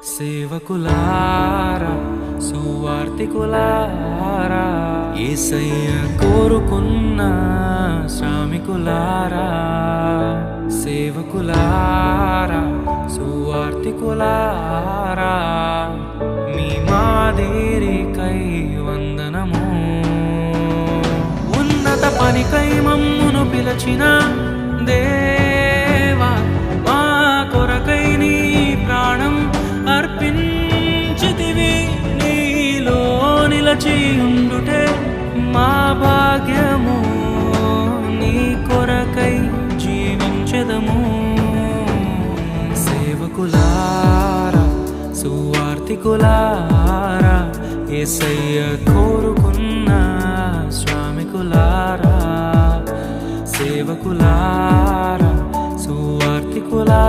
సేవకులారా సువార్తికులారా యేసయ్య కోరుకున్న శ్రామికులారా సేవకులారా సువార్తికులారా మీ మాదిరికై వందనము ఉన్నత పనికై మమ్మును పిలచిన దేవా మా కొరకై నీ ప్రాణం అర్పించితివి నీలో నిలచి ఉండుటే మా భాగ్యము నీ కొరకై జీవించెదము సేవకులారా సువార్తికులారా యేసయ్య కోరుకున్న శ్రామికులారా సేవకులారా సువార్తికులారా